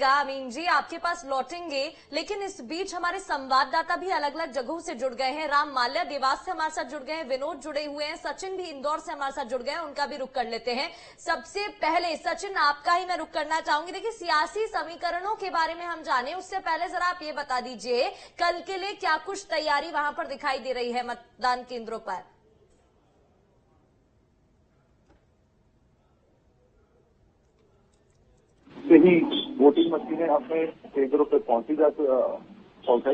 अमीन जी आपके पास लौटेंगे, लेकिन इस बीच हमारे संवाददाता भी अलग अलग जगहों से जुड़ गए हैं। राम माल्या देवास से हमारे साथ जुड़ गए हैं, विनोद जुड़े हुए हैं, सचिन भी इंदौर से हमारे साथ जुड़ गए हैं, उनका भी रुख कर लेते हैं। सबसे पहले सचिन आपका ही मैं रुख करना चाहूंगी। देखिए, सियासी समीकरणों के बारे में हम जाने उससे पहले जरा आप ये बता दीजिए कल के लिए क्या कुछ तैयारी वहां पर दिखाई दे रही है मतदान केंद्रों पर। ही वोटिंग मशीनें अपने केंद्रों पे पहुंचाई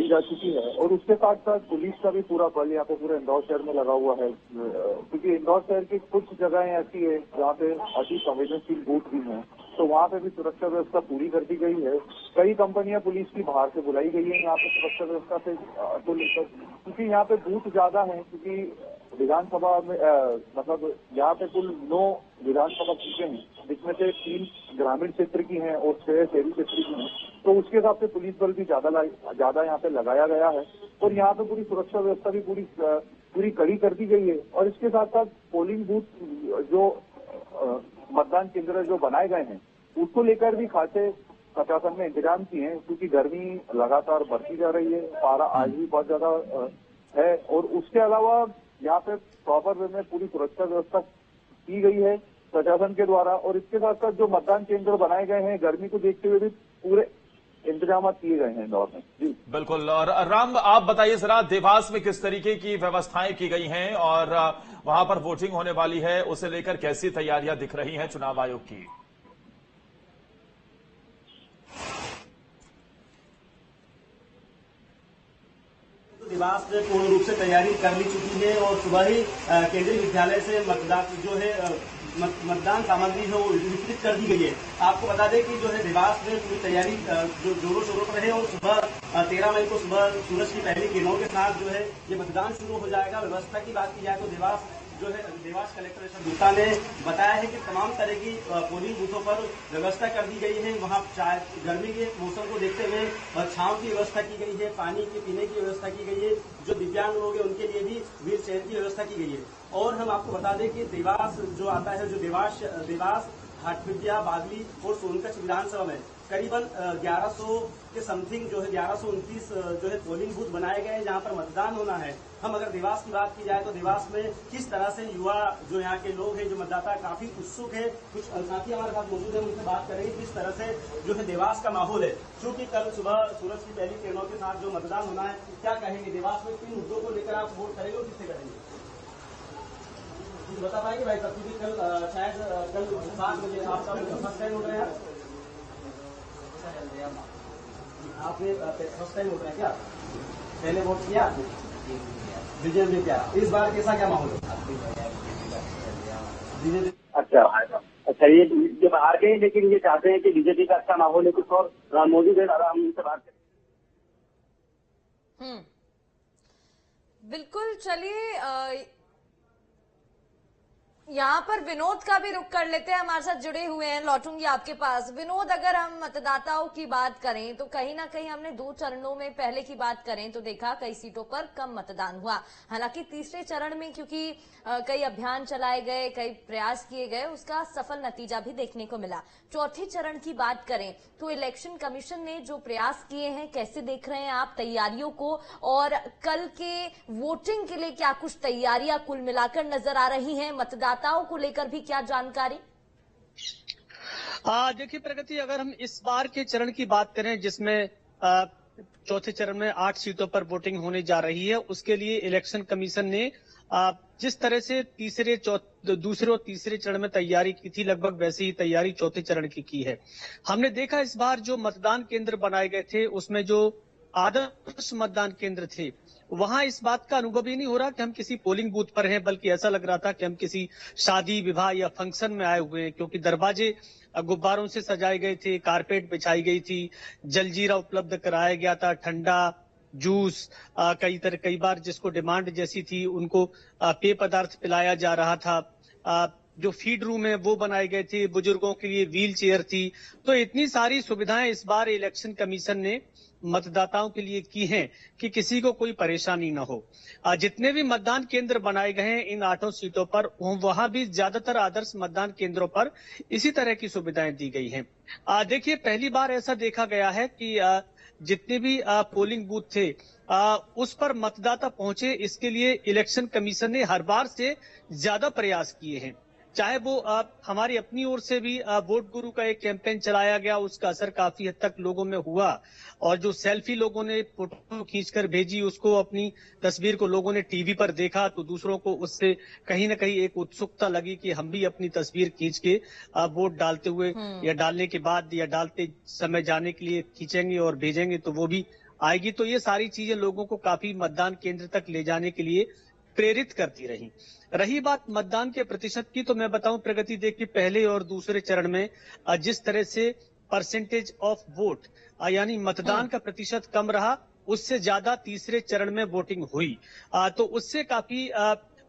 जा चुकी है और उसके साथ साथ पुलिस का भी पूरा बल यहाँ पे पूरे इंदौर शहर में लगा हुआ है, क्योंकि इंदौर शहर की कुछ जगहें ऐसी है जहाँ पे अति संवेदनशील बूथ भी हैं, तो वहाँ पे भी सुरक्षा व्यवस्था पूरी कर दी गई है। कई कंपनियां पुलिस की बाहर से बुलाई गई है यहाँ पे सुरक्षा व्यवस्था से को लेकर, क्योंकि यहाँ पे बूथ ज्यादा है, क्योंकि विधानसभा में मतलब यहाँ पे कुल 9 विधानसभा सीटें हैं, जिसमें से 3 ग्रामीण क्षेत्र की हैं और 6 शहरी क्षेत्र की हैं, तो उसके हिसाब से पुलिस बल भी ज्यादा यहाँ पे लगाया गया है और यहाँ पे पूरी सुरक्षा व्यवस्था भी पूरी कड़ी कर दी गई है। और इसके साथ साथ पोलिंग बूथ जो मतदान केंद्र जो बनाए गए हैं उसको लेकर भी खासे प्रशासन ने इंतजाम किए हैं, क्योंकि गर्मी लगातार बढ़ती जा रही है, पारा आज भी बहुत ज्यादा है और उसके अलावा यहाँ पे प्रॉपर वे में पूरी सुरक्षा व्यवस्था की गई है प्रशासन के द्वारा। और इसके साथ साथ जो मतदान केंद्र बनाए गए हैं गर्मी को देखते हुए भी पूरे इंतजाम किए गए हैं इंदौर में। जी बिल्कुल। और राम आप बताइए जरा देवास में किस तरीके की व्यवस्थाएं की गई हैं और वहां पर वोटिंग होने वाली है, उसे लेकर कैसी तैयारियां दिख रही हैं चुनाव आयोग की। देवास में पूर्ण रूप से तैयारी कर ली चुकी है और सुबह ही केंद्रीय विद्यालय से मतदान सामग्री है वो वितरित कर दी गई है। आपको बता दें कि जो है देवास में पूरी तैयारी जो जोरों शोरों पर है और सुबह 13 मई को सुबह सूरज की पहली किरणों के साथ जो है ये मतदान शुरू हो जाएगा। व्यवस्था की बात की जाए तो देवास कलेक्टर ऋषभ गुप्ता ने बताया है कि तमाम तरह की पोलिंग बूथों पर व्यवस्था कर दी गई है। वहां गर्मी के मौसम को देखते हुए छांव की व्यवस्था की गई है, पानी के पीने की व्यवस्था की गई है, जो दिव्यांग लोग हैं उनके लिए भी व्हील चेयर की व्यवस्था की गई है। और हम आपको बता दें कि देवास जो आता है, जो देवास हाटपिटिया, बागली और सोनकच्छ विधानसभा में करीबन 1100 के समथिंग जो है 1129 जो है पोलिंग बूथ बनाए गए हैं जहां पर मतदान होना है। हम अगर देवास की बात की जाए तो देवास में किस तरह से युवा जो यहाँ के लोग हैं, जो मतदाता काफी उत्सुक है, कुछ साथी हमारे साथ मौजूद है, उनसे बात करेंगे किस तरह से जो है देवास का माहौल है, क्योंकि कल सुबह सूरज की पहली किरणों के साथ जो मतदान होना है। क्या कहेंगे देवास में किन मुद्दों को लेकर आप वोट करेंगे और किससे करेंगे, बता पाएंगे भाई साहब? क्योंकि कल शायद कल 7 बजे आपका फर्स्ट टाइम उठ रहे हैं, आपने फर्स्ट टाइम उठ रहे हैं क्या? पहले वोट किया बीजेपी क्या? इस बार कैसा क्या माहौल है? अच्छा ये बाहर के, लेकिन ये चाहते हैं कि बीजेपी का अच्छा माहौल है कुछ और मोदी से ज्यादा हम उनसे बात करें। बिल्कुल, चलिए यहाँ पर विनोद का भी रुख कर लेते हैं, हमारे साथ जुड़े हुए हैं, लौटूंगी आपके पास। विनोद, अगर हम मतदाताओं की बात करें तो कहीं ना कहीं हमने 2 चरणों में पहले की बात करें तो देखा कई सीटों पर कम मतदान हुआ। हालांकि तीसरे चरण में क्योंकि कई अभियान चलाए गए, कई प्रयास किए गए, उसका सफल नतीजा भी देखने को मिला। चौथे चरण की बात करें तो इलेक्शन कमीशन ने जो प्रयास किए हैं, कैसे देख रहे हैं आप तैयारियों को, और कल के वोटिंग के लिए क्या कुछ तैयारियां कुल मिलाकर नजर आ रही हैं, मतदाताओं को लेकर भी क्या जानकारी? देखिए प्रगति, अगर हम इस बार के चरण की बात करें जिसमें चौथे चरण में 8 सीटों पर वोटिंग होने जा रही है, उसके लिए इलेक्शन कमीशन ने जिस तरह से दूसरे और तीसरे चरण में तैयारी की थी, लगभग वैसी ही तैयारी चौथे चरण की है। हमने देखा इस बार जो मतदान केंद्र बनाए गए थे उसमें जो आदर्श मतदान केंद्र थे वहां इस बात का अनुभव ही नहीं हो रहा कि हम किसी पोलिंग बूथ पर हैं, बल्कि ऐसा लग रहा था कि हम किसी शादी विवाह या फंक्शन में आए हुए हैं, क्योंकि दरवाजे गुब्बारों से सजाए गए थे, कारपेट बिछाई गई थी, जलजीरा उपलब्ध कराया गया था, ठंडा जूस, कई बार जिसको डिमांड जैसी थी उनको पेय पदार्थ पिलाया जा रहा था। जो फीड रूम है वो बनाए गए थे, बुजुर्गों के लिए व्हील चेयर थी। तो इतनी सारी सुविधाएं इस बार इलेक्शन कमीशन ने मतदाताओं के लिए की हैं कि किसी को कोई परेशानी न हो। जितने भी मतदान केंद्र बनाए गए हैं इन 8 सीटों पर, वहां भी ज्यादातर आदर्श मतदान केंद्रों पर इसी तरह की सुविधाएं दी गई हैं। देखिए, पहली बार ऐसा देखा गया है कि जितने भी पोलिंग बूथ थे उस पर मतदाता पहुंचे, इसके लिए इलेक्शन कमीशन ने हर बार से ज्यादा प्रयास किए हैं। चाहे वो हमारी अपनी ओर से भी वोट गुरु का एक कैंपेन चलाया गया, उसका असर काफी हद तक लोगों में हुआ, और जो सेल्फी लोगों ने फोटो खींचकर भेजी, उसको अपनी तस्वीर को लोगों ने टीवी पर देखा, तो दूसरों को उससे कहीं ना कहीं एक उत्सुकता लगी कि हम भी अपनी तस्वीर खींच के वोट डालते हुए या डालने के बाद या डालते समय जाने के लिए खींचेंगे और भेजेंगे तो वो भी आएगी। तो ये सारी चीजें लोगों को काफी मतदान केंद्र तक ले जाने के लिए प्रेरित करती रही। रही बात मतदान के प्रतिशत की, तो मैं बताऊं, प्रगति देख के पहले और दूसरे चरण में जिस तरह से परसेंटेज ऑफ वोट यानी मतदान का प्रतिशत कम रहा, उससे ज्यादा तीसरे चरण में वोटिंग हुई। तो उससे काफी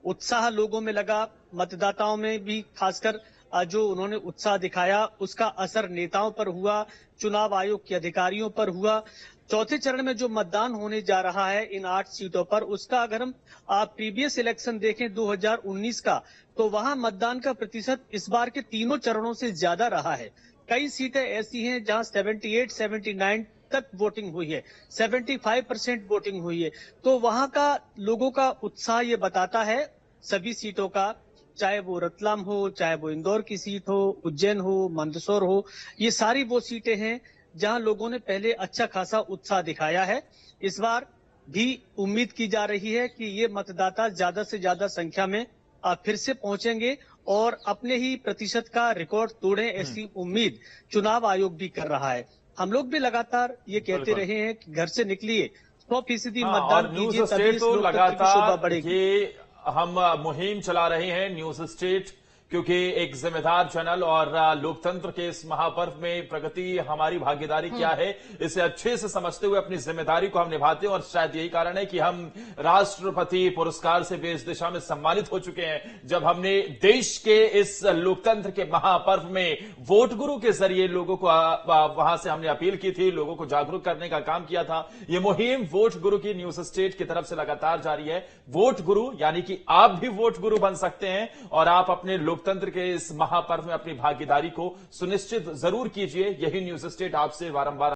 उत्साह लोगों में लगा, मतदाताओं में भी खासकर जो उन्होंने उत्साह दिखाया उसका असर नेताओं पर हुआ, चुनाव आयोग के अधिकारियों पर हुआ। चौथे चरण में जो मतदान होने जा रहा है इन 8 सीटों पर, उसका अगर हम प्रीवियस इलेक्शन देखें 2019 का, तो वहां मतदान का प्रतिशत इस बार के तीनों चरणों से ज्यादा रहा है। कई सीटें ऐसी हैं जहां 78, 79 तक वोटिंग हुई है, 75% वोटिंग हुई है। तो वहां का लोगों का उत्साह ये बताता है सभी सीटों का, चाहे वो रतलाम हो, चाहे वो इंदौर की सीट हो, उज्जैन हो, मंदसौर हो, ये सारी वो सीटें हैं जहां लोगों ने पहले अच्छा खासा उत्साह दिखाया है। इस बार भी उम्मीद की जा रही है कि ये मतदाता ज्यादा से ज्यादा संख्या में फिर से पहुंचेंगे और अपने ही प्रतिशत का रिकॉर्ड तोड़ें, ऐसी उम्मीद चुनाव आयोग भी कर रहा है। हम लोग भी लगातार ये कहते रहे हैं कि घर से निकलिए, 100% मतदान कीजिए, तभी इस लोकतंत्र की शोभा बढ़ेगी। हम मुहिम चला रहे हैं न्यूज स्टेट, क्योंकि एक जिम्मेदार चैनल और लोकतंत्र के इस महापर्व में प्रगति हमारी भागीदारी क्या है, इसे अच्छे से समझते हुए अपनी जिम्मेदारी को हम निभाते हैं। और शायद यही कारण है कि हम राष्ट्रपति पुरस्कार से भी इस दिशा में सम्मानित हो चुके हैं, जब हमने देश के इस लोकतंत्र के महापर्व में वोट गुरु के जरिए लोगों को वहां से हमने अपील की थी, लोगों को जागरूक करने का काम किया था। ये मुहिम वोट गुरु की न्यूज स्टेट की तरफ से लगातार जारी है। वोट गुरु यानी कि आप भी वोट गुरु बन सकते हैं और आप अपने लोकतंत्र के इस महापर्व में अपनी भागीदारी को सुनिश्चित जरूर कीजिए। यही न्यूज स्टेट आपसे बारंबार